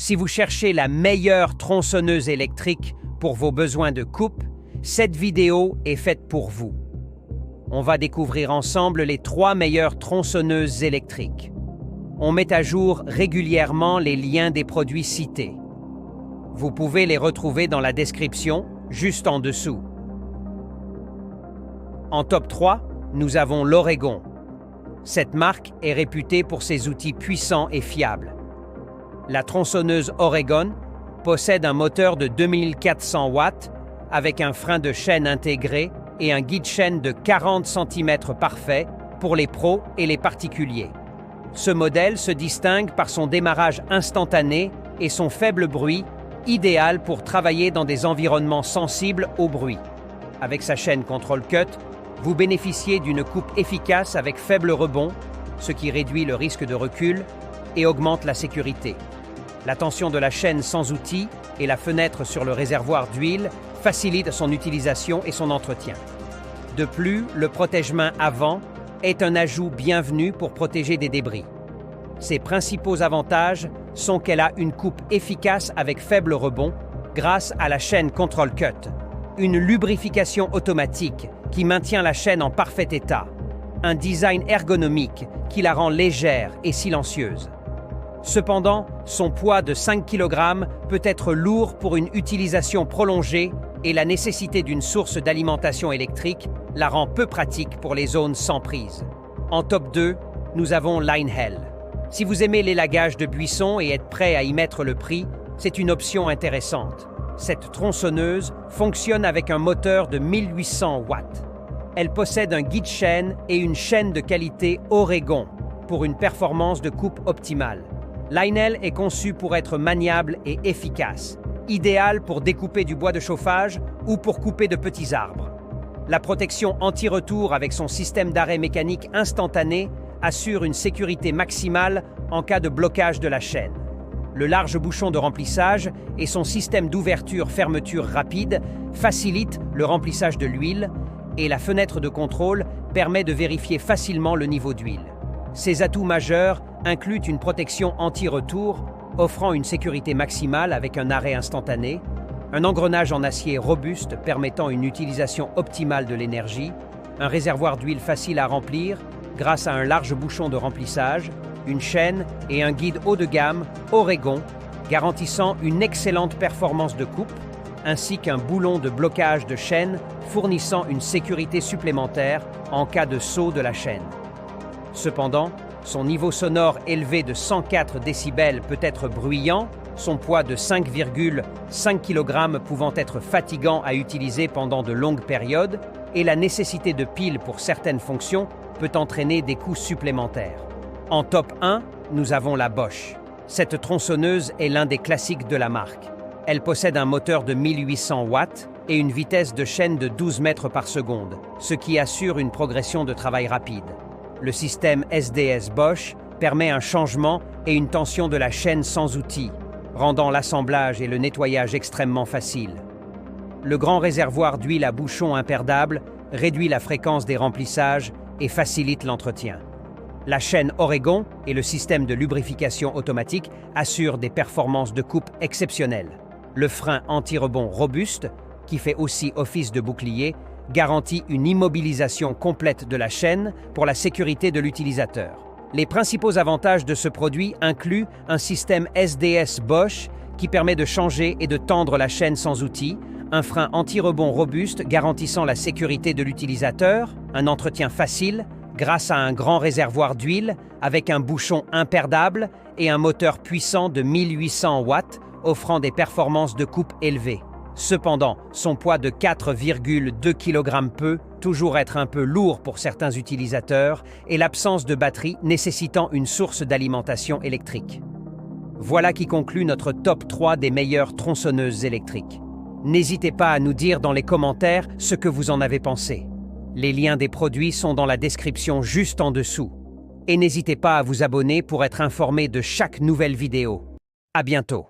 Si vous cherchez la meilleure tronçonneuse électrique pour vos besoins de coupe, cette vidéo est faite pour vous. On va découvrir ensemble les 3 meilleures tronçonneuses électriques. On met à jour régulièrement les liens des produits cités. Vous pouvez les retrouver dans la description, juste en dessous. En top 3, nous avons l'Oregon. Cette marque est réputée pour ses outils puissants et fiables. La tronçonneuse Oregon possède un moteur de 2400 watts avec un frein de chaîne intégré et un guide-chaîne de 40 cm parfait pour les pros et les particuliers. Ce modèle se distingue par son démarrage instantané et son faible bruit, idéal pour travailler dans des environnements sensibles au bruit. Avec sa chaîne Control Cut, vous bénéficiez d'une coupe efficace avec faible rebond, ce qui réduit le risque de recul et augmente la sécurité. La tension de la chaîne sans outil et la fenêtre sur le réservoir d'huile facilitent son utilisation et son entretien. De plus, le protège-main avant est un ajout bienvenu pour protéger des débris. Ses principaux avantages sont qu'elle a une coupe efficace avec faible rebond grâce à la chaîne Control Cut, une lubrification automatique qui maintient la chaîne en parfait état, un design ergonomique qui la rend légère et silencieuse. Cependant, son poids de 5 kg peut être lourd pour une utilisation prolongée et la nécessité d'une source d'alimentation électrique la rend peu pratique pour les zones sans prise. En top 2, nous avons Linehell. Si vous aimez l'élagage de buissons et êtes prêt à y mettre le prix, c'est une option intéressante. Cette tronçonneuse fonctionne avec un moteur de 1800 watts. Elle possède un guide-chaîne et une chaîne de qualité Oregon pour une performance de coupe optimale. Linehell est conçu pour être maniable et efficace, idéal pour découper du bois de chauffage ou pour couper de petits arbres. La protection anti-retour avec son système d'arrêt mécanique instantané assure une sécurité maximale en cas de blocage de la chaîne. Le large bouchon de remplissage et son système d'ouverture-fermeture rapide facilitent le remplissage de l'huile et la fenêtre de contrôle permet de vérifier facilement le niveau d'huile. Ces atouts majeurs incluent une protection anti-retour, offrant une sécurité maximale avec un arrêt instantané, un engrenage en acier robuste permettant une utilisation optimale de l'énergie, un réservoir d'huile facile à remplir grâce à un large bouchon de remplissage, une chaîne et un guide haut de gamme Oregon garantissant une excellente performance de coupe, ainsi qu'un boulon de blocage de chaîne fournissant une sécurité supplémentaire en cas de saut de la chaîne. Cependant, son niveau sonore élevé de 104 décibels peut être bruyant, son poids de 5,5 kg pouvant être fatigant à utiliser pendant de longues périodes, et la nécessité de piles pour certaines fonctions peut entraîner des coûts supplémentaires. En top 1, nous avons la Bosch. Cette tronçonneuse est l'un des classiques de la marque. Elle possède un moteur de 1800 watts et une vitesse de chaîne de 12 mètres par seconde, ce qui assure une progression de travail rapide. Le système SDS Bosch permet un changement et une tension de la chaîne sans outil, rendant l'assemblage et le nettoyage extrêmement faciles. Le grand réservoir d'huile à bouchon imperdable réduit la fréquence des remplissages et facilite l'entretien. La chaîne Oregon et le système de lubrification automatique assurent des performances de coupe exceptionnelles. Le frein anti-rebond robuste, qui fait aussi office de bouclier, garantit une immobilisation complète de la chaîne pour la sécurité de l'utilisateur. Les principaux avantages de ce produit incluent un système SDS Bosch qui permet de changer et de tendre la chaîne sans outil, un frein anti-rebond robuste garantissant la sécurité de l'utilisateur, un entretien facile grâce à un grand réservoir d'huile avec un bouchon imperdable et un moteur puissant de 1800 watts offrant des performances de coupe élevées. Cependant, son poids de 4,2 kg peut toujours être un peu lourd pour certains utilisateurs et l'absence de batterie nécessitant une source d'alimentation électrique. Voilà qui conclut notre top 3 des meilleures tronçonneuses électriques. N'hésitez pas à nous dire dans les commentaires ce que vous en avez pensé. Les liens des produits sont dans la description juste en dessous. Et n'hésitez pas à vous abonner pour être informé de chaque nouvelle vidéo. À bientôt.